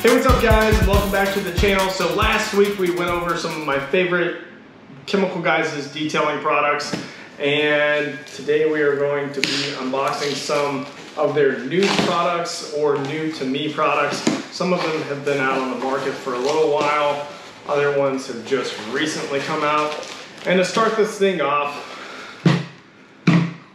Hey, what's up guys? Welcome back to the channel. So last week we went over some of my favorite Chemical Guys' detailing products, and today we are going to be unboxing some of their new products or new to me products. Some of them have been out on the market for a little while, other ones have just recently come out. And to start this thing off,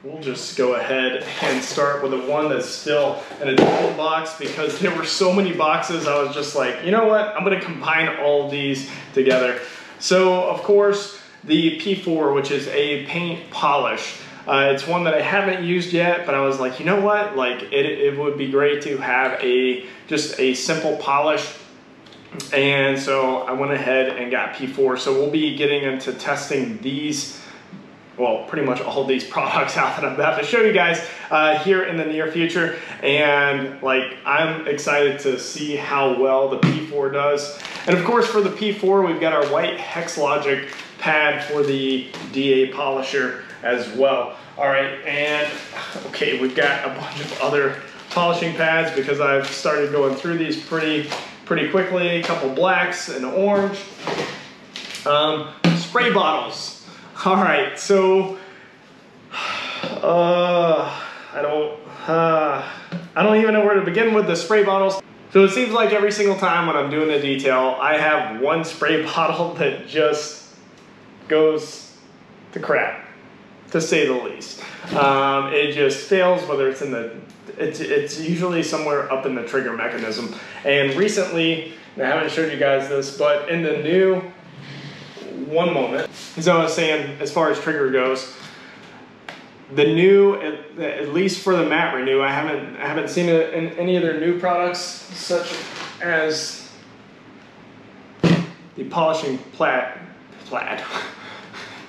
we'll just go ahead and start with the one that's still in a double box, because there were so many boxes. I was just like, you know what? I'm gonna combine all of these together. So of course, the P4, which is a paint polish. It's one that I haven't used yet, but I was like, you know what? Like it would be great to have just a simple polish. And so I went ahead and got P4. So we'll be getting into testing these, well, pretty much all of these products out that I'm about to show you guys here in the near future. And like, I'm excited to see how well the P4 does. And of course, for the P4, we've got our white HexLogic pad for the DA polisher as well. All right, and okay, we've got a bunch of other polishing pads because I've started going through these pretty quickly. A couple blacks and orange. Spray bottles. All right, so I don't even know where to begin with the spray bottles. So it seems like every single time when I'm doing a detail, I have one spray bottle that just goes to crap, to say the least. It just fails, whether it's in the, it's usually somewhere up in the trigger mechanism. And recently, and I haven't showed you guys this, but in the new, one moment. As I was saying, as far as trigger goes, the new, at least for the matte renew, I haven't seen it in any of their new products, such as the polishing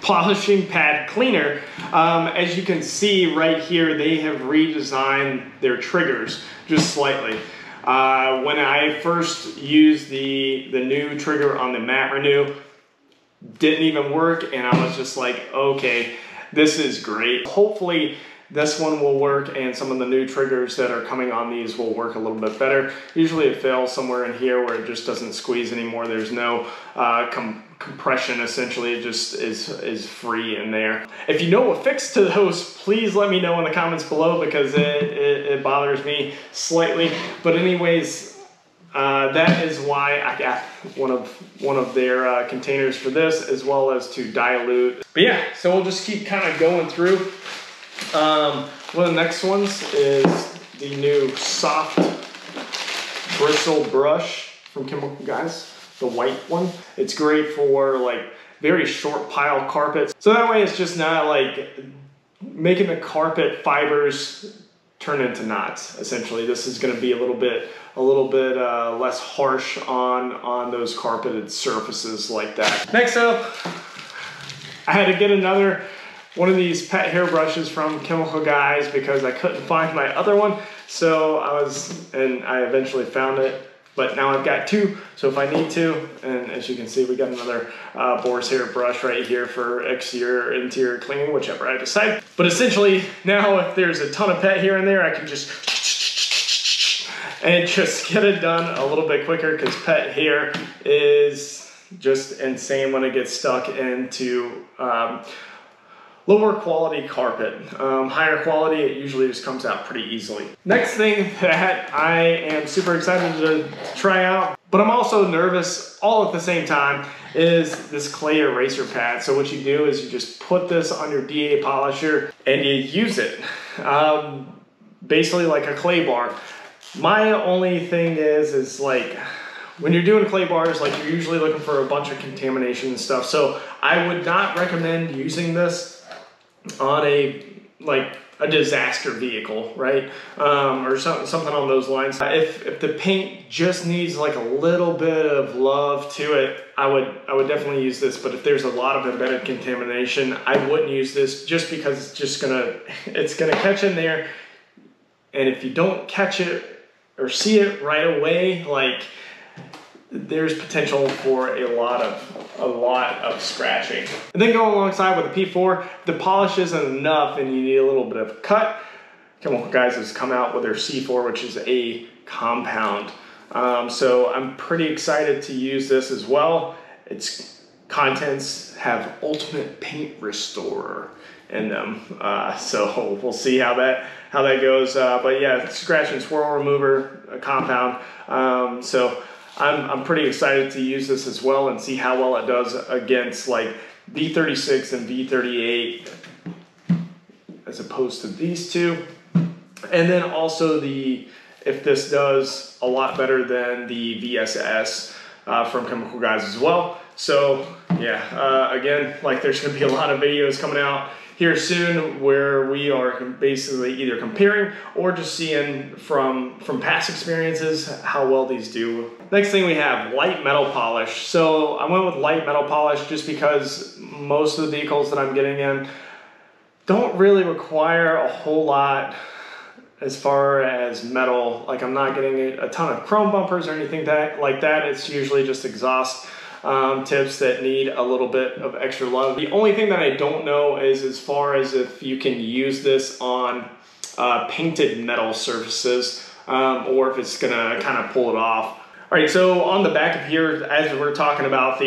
polishing pad cleaner. As you can see right here, they have redesigned their triggers just slightly. When I first used the new trigger on the matte renew, didn't even work, and I was just like, okay, this is great. Hopefully this one will work, and some of the new triggers that are coming on these will work a little bit better. Usually it fails somewhere in here where it just doesn't squeeze anymore. There's no compression, essentially. It just is free in there. If you know a fix to those, please let me know in the comments below, because it bothers me slightly. But anyways, that is why I got one of their containers for this, as well as to dilute. But yeah, so we'll just keep kind of going through. One of the next ones is the new soft bristle brush from Chemical Guys, the white one. It's great for like very short pile carpets. So that way it's just not like making the carpet fibers turn into knots. Essentially, this is going to be a little bit less harsh on those carpeted surfaces like that. Next up, I had to get another one of these pet hair brushes from Chemical Guys because I couldn't find my other one. So I eventually found it, but now I've got two. So if I need to, and as you can see, we got another boar's hair brush right here for exterior, interior cleaning, whichever I decide. But essentially now, if there's a ton of pet hair in there, I can just and just get it done a little bit quicker, because pet hair is just insane when it gets stuck into lower quality carpet. Higher quality, it usually just comes out pretty easily. Next thing that I am super excited to try out, but I'm also nervous all at the same time, is this clay eraser pad. So what you do is you just put this on your DA polisher and you use it. Basically like a clay bar. My only thing is like, when you're doing clay bars, like, you're usually looking for a bunch of contamination and stuff. So I would not recommend using this on a disaster vehicle, right? Or something on those lines. If the paint just needs like a little bit of love to it, I would definitely use this. But if there's a lot of embedded contamination, I wouldn't use this, just because it's gonna catch in there. And if you don't catch it or see it right away, like, there's potential for a lot of scratching. And then going alongside with the P4, the polish isn't enough and you need a little bit of cut. Chemical Guys has come out with their C4, which is a compound So I'm pretty excited to use this as well. Its contents have Ultimate Paint Restorer in them, so we'll see how that goes. But yeah, scratch and swirl remover, a compound. So I'm pretty excited to use this as well and see how well it does against like V36 and V38 as opposed to these two. And then also if this does a lot better than the VSS from Chemical Guys as well. So yeah, again, like there's gonna be a lot of videos coming out here soon where we are basically either comparing or just seeing from past experiences how well these do. Next thing we have light metal polish. So I went with light metal polish just because most of the vehicles that I'm getting in don't really require a whole lot as far as metal. Like I'm not getting a ton of chrome bumpers or anything like that. It's usually just exhaust tips that need a little bit of extra love. The only thing that I don't know is as far as if you can use this on painted metal surfaces or if it's gonna kind of pull it off. All right, so on the back of here, as we're talking about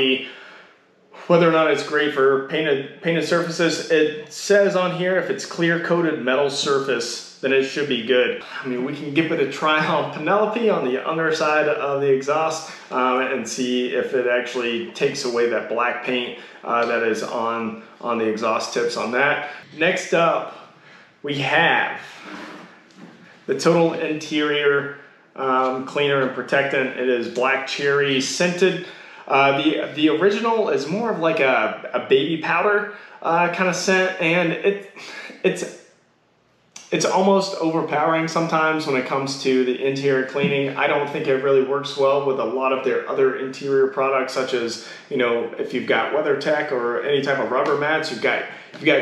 whether or not it's great for painted surfaces, it says on here if it's clear coated metal surface, then it should be good. I mean, we can give it a try on Penelope on the underside of the exhaust and see if it actually takes away that black paint that is on the exhaust tips on that. Next up, we have the Total Interior Cleaner and Protectant. It is black cherry scented. The original is more of like a baby powder kind of scent, and it's almost overpowering sometimes when it comes to the interior cleaning. I don't think it really works well with a lot of their other interior products, such as, you know, if you've got WeatherTech or any type of rubber mats, you've got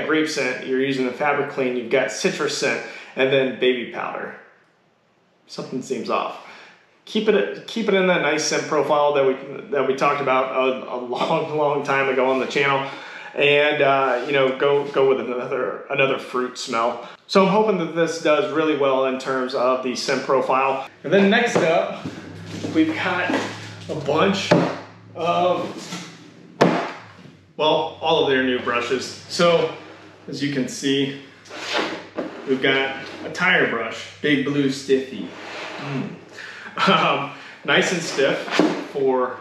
grape scent, you're using the fabric clean, you've got citrus scent, and then baby powder. Something seems off. Keep it in that nice scent profile that we talked about a long time ago on the channel, and you know, go with another fruit smell. So I'm hoping that this does really well in terms of the scent profile. And then next up, we've got a bunch of, well, all of their new brushes. So as you can see, we've got a tire brush, Big Blue Stiffy. Nice and stiff for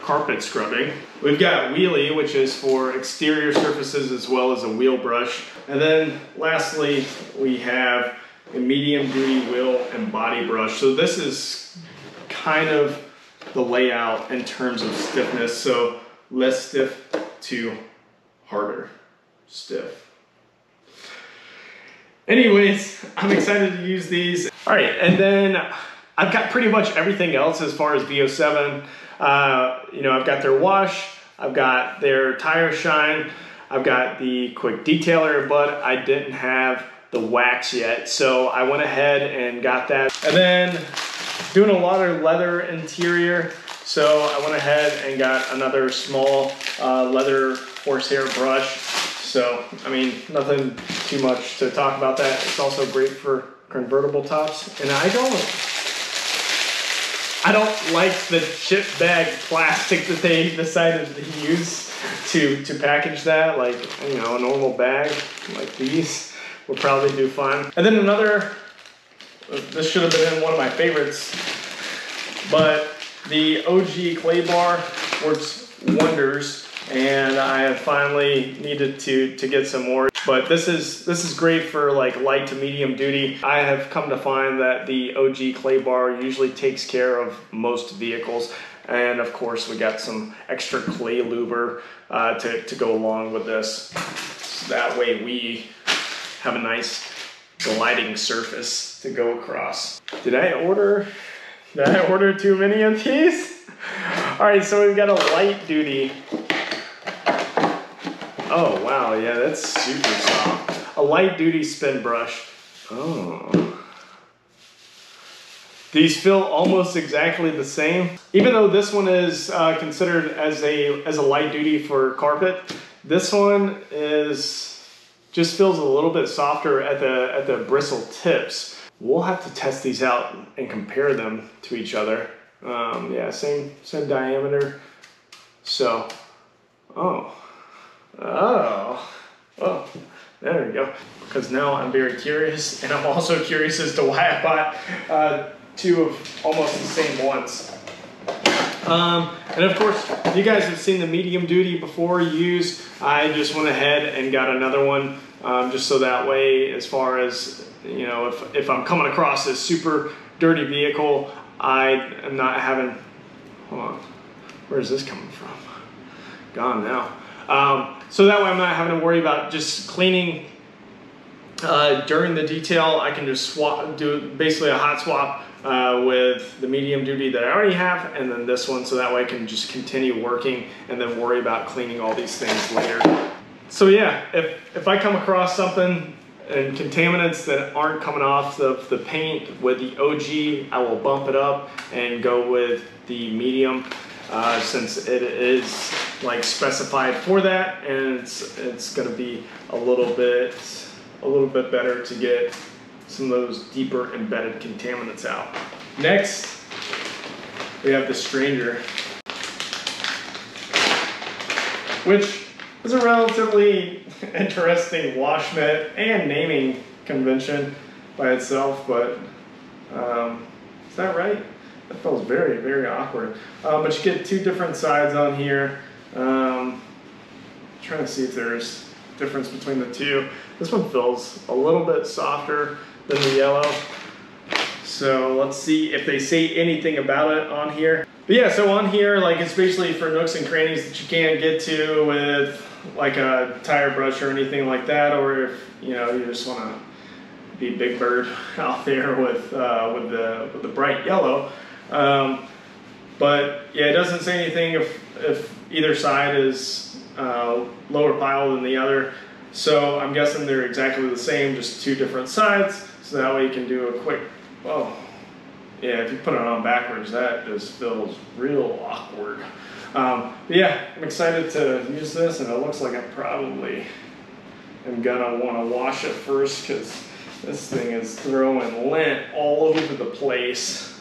carpet scrubbing. We've got Wheelie, which is for exterior surfaces as well as a wheel brush. And then lastly, we have a medium duty wheel and body brush. So this is kind of the layout in terms of stiffness. So less stiff to harder stiff. Anyways, I'm excited to use these. All right, and then I've got pretty much everything else as far as VO7. You know, I've got their wash, I've got their tire shine, I've got the quick detailer, but I didn't have the wax yet, so I went ahead and got that. And then doing a lot of leather interior, so I went ahead and got another small leather horsehair brush. So, I mean, nothing too much to talk about that. It's also great for convertible tops, and I don't like the chip bag plastic that they decided to use to package that. Like, you know, a normal bag like these would probably do fine. And then another, this should have been one of my favorites, but the OG clay bar works wonders, and I have finally needed to get some more. But this is great for like light to medium duty. I have come to find that the OG clay bar usually takes care of most vehicles. And of course we got some extra clay luber to go along with this. So that way we have a nice gliding surface to go across. Did I order too many of these? All right, so we've got a light duty. Oh wow, yeah, that's super soft. A light duty spin brush. Oh. These feel almost exactly the same. Even though this one is considered as a light duty for carpet, this one just feels a little bit softer at the bristle tips. We'll have to test these out and compare them to each other. Yeah, same diameter. So, oh, there we go. Because now I'm very curious, and I'm also curious as to why I bought 2 of almost the same ones. And of course, you guys have seen the medium duty before used. I just went ahead and got another one, just so that way, as far as, you know, if I'm coming across this super dirty vehicle, I am not having, hold on, where's this coming from? Gone now. So that way I'm not having to worry about just cleaning during the detail. I can just do basically a hot swap with the medium duty that I already have, and then this one, so that way I can just continue working and then worry about cleaning all these things later. So yeah, if I come across something and contaminants that aren't coming off the paint with the OG, I will bump it up and go with the medium, since it is like specified for that, and it's going to be a little bit better to get some of those deeper embedded contaminants out. Next, we have the Stranger, which is a relatively interesting wash mitt and naming convention by itself, but is that right? That feels very, very awkward. But you get 2 different sides on here. Trying to see if there's difference between the 2. This one feels a little bit softer than the yellow. So let's see if they say anything about it on here. But yeah, so on here, like, it's basically for nooks and crannies that you can't get to with like a tire brush or anything like that, or if, you know, you just want to be Big Bird out there with the bright yellow. But yeah, it doesn't say anything if either side is lower pile than the other. So I'm guessing they're exactly the same, just 2 different sides. So that way you can do a quick, oh, yeah, if you put it on backwards, that just feels real awkward. But yeah, I'm excited to use this, and it looks like I probably am gonna wanna wash it first, because this thing is throwing lint all over the place.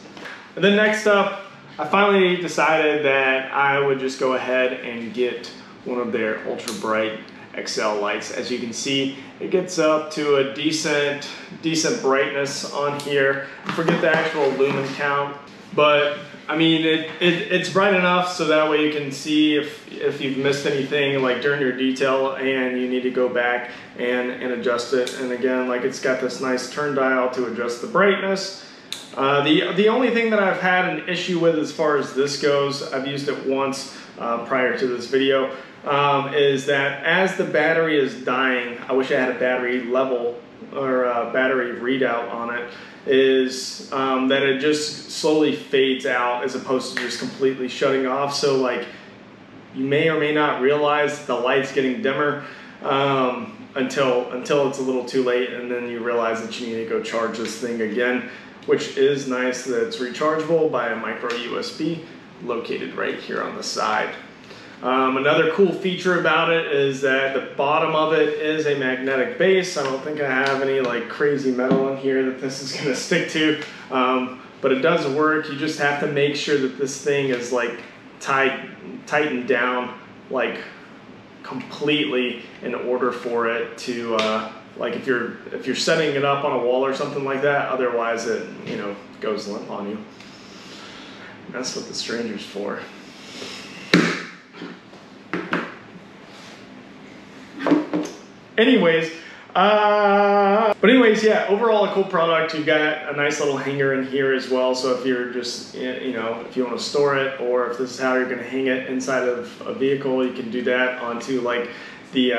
And then next up, I finally decided that I would just go ahead and get one of their UltraBright XL lights. As you can see, it gets up to a decent brightness on here. I forget the actual lumen count, but I mean, it's bright enough so that way you can see if you've missed anything, like during your detail, and you need to go back and adjust it. And again, like, it's got this nice turn dial to adjust the brightness. The only thing that I've had an issue with as far as this goes, I've used it once prior to this video, is that as the battery is dying, I wish I had a battery level or a battery readout on it, is that it just slowly fades out as opposed to just completely shutting off. So like, you may or may not realize the light's getting dimmer until it's a little too late, and then you realize that you need to go charge this thing again, which is nice that it's rechargeable by a micro USB located right here on the side. Another cool feature about it is that the bottom of it is a magnetic base. I don't think I have any like crazy metal in here that this is going to stick to, but it does work. You just have to make sure that this thing is like tightened down like completely in order for it to like if you're setting it up on a wall or something like that, otherwise it, you know, goes limp on you. And that's what the Stranger's for. Anyways, yeah, overall a cool product. You've got a nice little hanger in here as well. So if you're just, you know, if you want to store it, or if this is how you're going to hang it inside of a vehicle, you can do that onto like the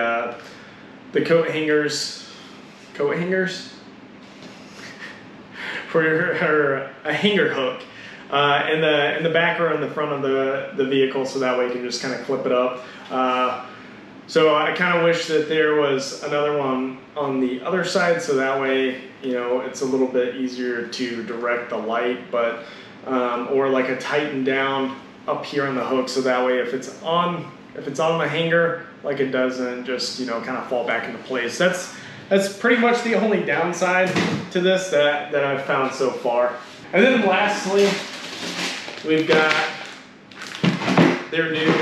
coat hangers for a hanger hook in the back or in the front of the vehicle. So that way you can just kind of clip it up. So I kind of wish that there was another one on the other side, so that way, you know, it's a little bit easier to direct the light, but or like a tighten down up here on the hook, so that way if it's on the hanger, like, it doesn't just, you know, kind of fall back into place. That's pretty much the only downside to this that I've found so far. And then lastly, we've got their new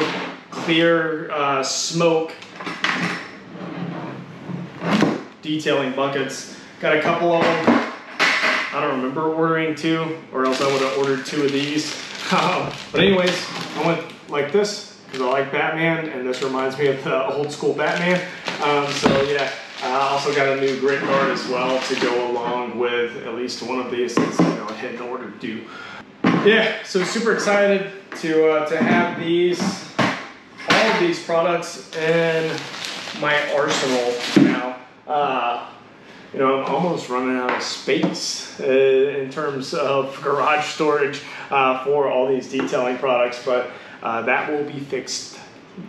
clear smoke detailing buckets. Got a couple of them. I don't remember ordering 2, or else I would have ordered 2 of these. But anyways, I went like this because I like Batman, and this reminds me of the old school Batman. So yeah, I also got a new grit guard as well to go along with at least one of these, since I hadn't ordered 2. Yeah, so super excited to have these, all of these products in my arsenal now. You know, I'm almost running out of space in terms of garage storage for all these detailing products, but that will be fixed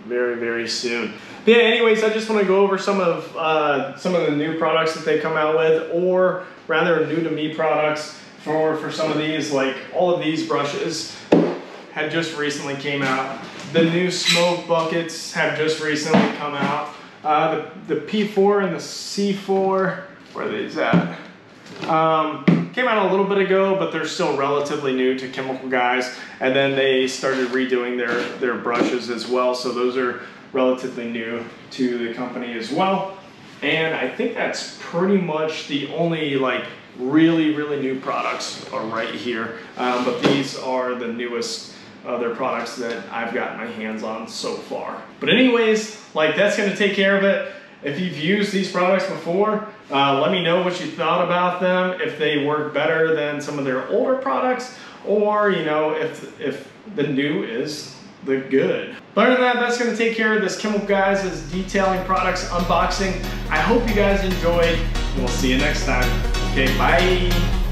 very, very soon. But yeah, anyways, I just want to go over some of the new products that they come out with, or rather new to me products for some of these. Like all of these brushes had just recently came out. The new smoke buckets have just recently come out. The P4 and the C4, where are these at? Came out a little bit ago, but they're still relatively new to Chemical Guys. And then they started redoing their brushes as well. So those are relatively new to the company as well. And I think that's pretty much the only like really, really new products are right here. But these are the newest other products that I've gotten my hands on so far. But anyways, like that's gonna take care of it. If you've used these products before, let me know what you thought about them, if they work better than some of their older products, or you know, if the new is the good. But other than that, that's gonna take care of this Chemical Guys' detailing products unboxing. I hope you guys enjoyed, and we'll see you next time. Okay, bye.